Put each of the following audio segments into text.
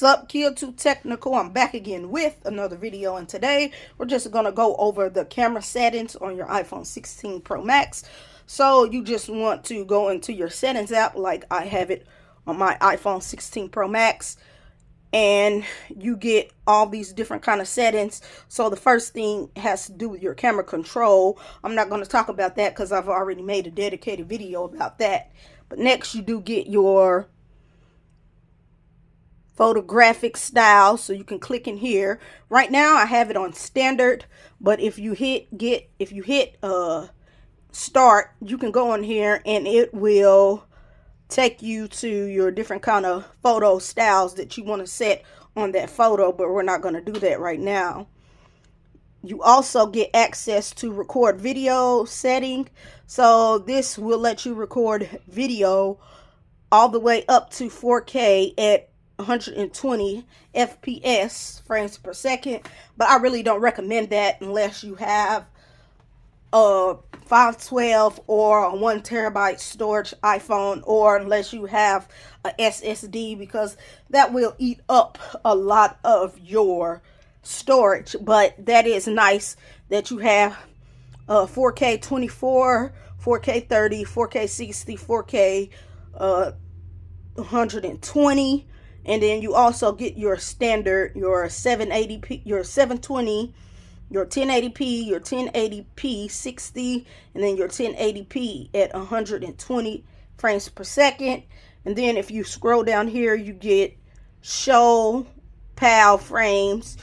What's up, Kia Too Technical? I'm back again with another video, and today we're just going to go over the camera settings on your iPhone 16 Pro Max. So you just want to go into your settings app like I have it on my iPhone 16 Pro Max, and you get all these different kind of settings. So the first thing has to do with your camera control. I'm not going to talk about that because I've already made a dedicated video about that. But next you do get your photographic style, so you can click in here. Right now I have it on standard, but if you hit start, you can go on here and it will take you to your different kind of photo styles that you want to set on that photo, but we're not going to do that right now. You also get access to record video setting, so this will let you record video all the way up to 4K at 120 FPS frames per second, but I really don't recommend that unless you have a 512 or a 1 terabyte storage iPhone, or unless you have a SSD, because that will eat up a lot of your storage. But that is nice that you have 4K 24, 4K 30, 4K 60, 4K 120, and then you also get your standard, your 780p, your 720, your 1080p, your 1080p 60, and then your 1080p at 120 frames per second. And then if you scroll down here, you get show PAL frames.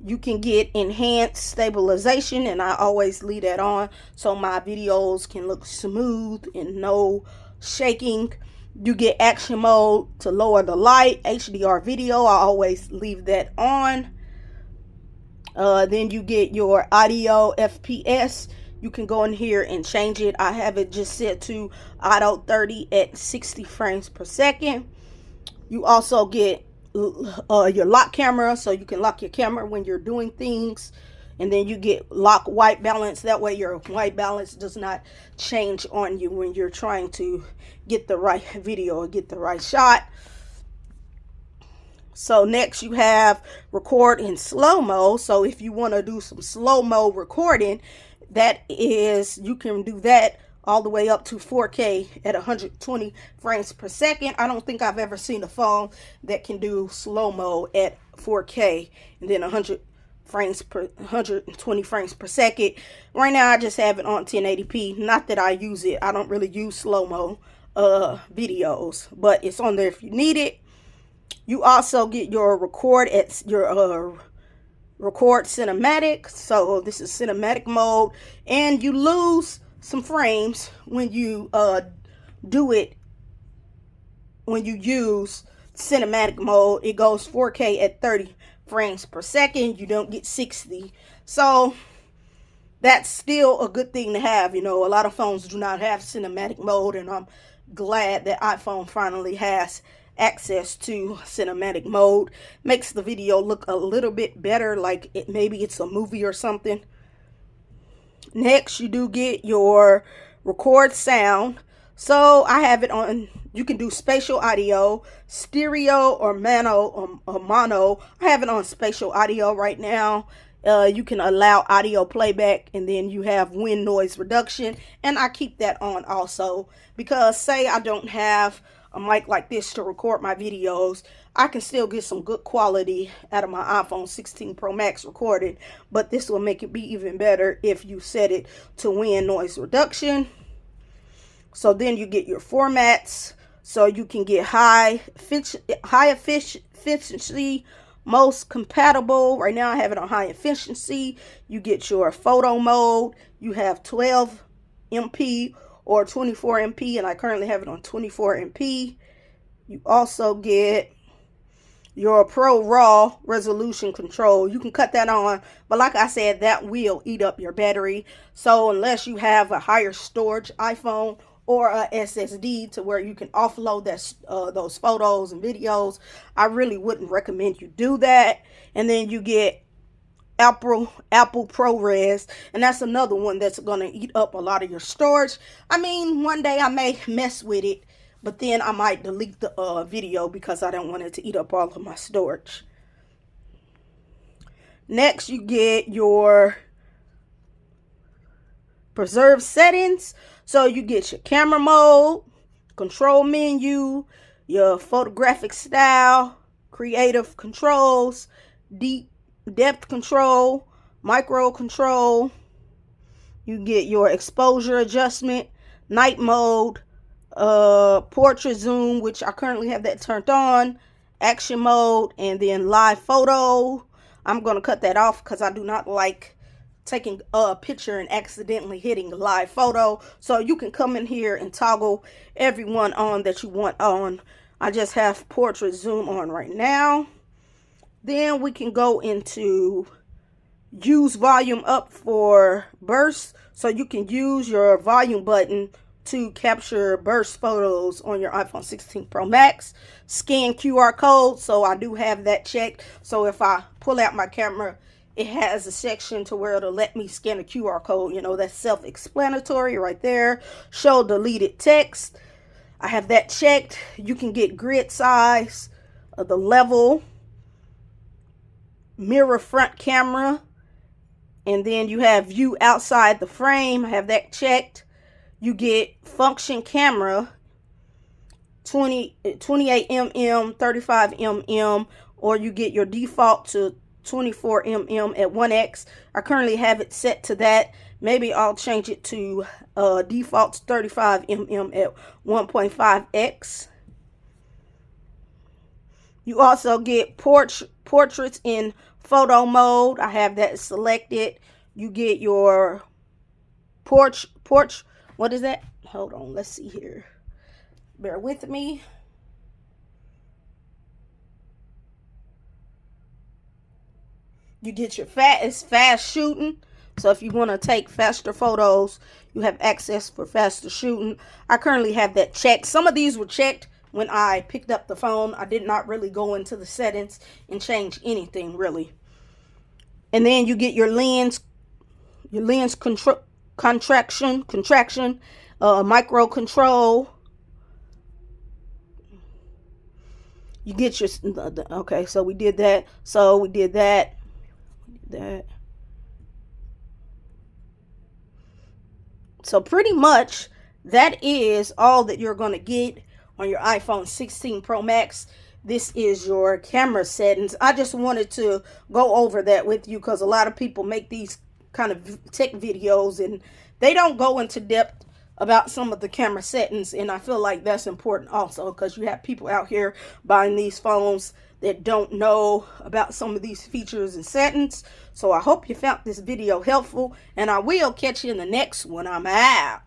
You can get enhanced stabilization, and I always leave that on so my videos can look smooth and no shaking. You get action mode to lower the light, HDR video, I always leave that on. Then you get your audio FPS. You can go in here and change it. I have it just set to auto 30 at 60 frames per second. You also get your lock camera, so you can lock your camera when you're doing things. And then you get lock white balance. That way your white balance does not change on you when you're trying to get the right video or get the right shot. So next you have record in slow-mo. So if you want to do some slow-mo recording, that is, you can do that all the way up to 4K at 120 frames per second. I don't think I've ever seen a phone that can do slow-mo at 4K and then 120 frames per second. Right now I just have it on 1080p. Not that I use it. I don't really use slow-mo videos, but it's on there if you need it. You also get your record at your record cinematic. So this is cinematic mode, and you lose some frames when you do it. When you use cinematic mode, it goes 4K at 30 frames per second. You don't get 60. So that's still a good thing to have. You know, a lot of phones do not have cinematic mode, and I'm glad that iPhone finally has access to cinematic mode. Makes the video look a little bit better, like maybe it's a movie or something. Next, you do get your record sound. So I have it on, you can do spatial audio, stereo, or mono. I have it on spatial audio right now. You can allow audio playback, and then you have wind noise reduction, and I keep that on also, because say I don't have a mic like this to record my videos, I can still get some good quality out of my iPhone 16 Pro Max recorded, but this will make it be even better if you set it to wind noise reduction. So then you get your formats, so you can get high efficiency, most compatible. Right now I have it on high efficiency. You get your photo mode. You have 12 MP or 24 MP, and I currently have it on 24 MP. You also get your Pro RAW resolution control. You can cut that on, but like I said, that will eat up your battery. So unless you have a higher storage iPhone or a SSD to where you can offload those photos and videos, I really wouldn't recommend you do that. And then you get Apple ProRes, and that's another one that's going to eat up a lot of your storage. I mean, one day I may mess with it, but then I might delete the video because I don't want it to eat up all of my storage. Next, you get your preserve settings. So you get your camera mode, control menu, your photographic style, creative controls, deep depth control, micro control. You get your exposure adjustment, night mode, portrait zoom, which I currently have that turned on, action mode, and then live photo. I'm going to cut that off because I do not like taking a picture and accidentally hitting live photo. So you can come in here and toggle every one on that you want on. I just have portrait zoom on right now. Then we can go into use volume up for burst. So you can use your volume button to capture burst photos on your iPhone 16 Pro Max. Scan QR code. So I do have that checked. So if I pull out my camera, it has a section to where it'll let me scan a QR code. You know, that's self-explanatory right there. Show deleted text. I have that checked. You can get grid size, the level, mirror front camera, and then you have view outside the frame. I have that checked. You get function camera, 28 mm, 35 mm, or you get your default to 24 mm at 1x. I currently have it set to that. Maybe I'll change it to default 35 mm at 1.5x. You also get portraits in photo mode. I have that selected. You get your what is that? Hold on, let's see here. Bear with me. You get your fast shooting. So if you want to take faster photos, you have access for faster shooting. I currently have that checked. Some of these were checked when I picked up the phone. I did not really go into the settings and change anything really. And then you get your lens contraction, micro control. You get your, okay, so we did that. So we did that. So pretty much that is all that you're going to get on your iPhone 16 Pro Max. This is your camera settings. I just wanted to go over that with you because a lot of people make these kind of tech videos and they don't go into depth about some of the camera settings, and I feel like that's important also because you have people out here buying these phones that don't know about some of these features and settings. So I hope you found this video helpful, and I will catch you in the next one. I'm out.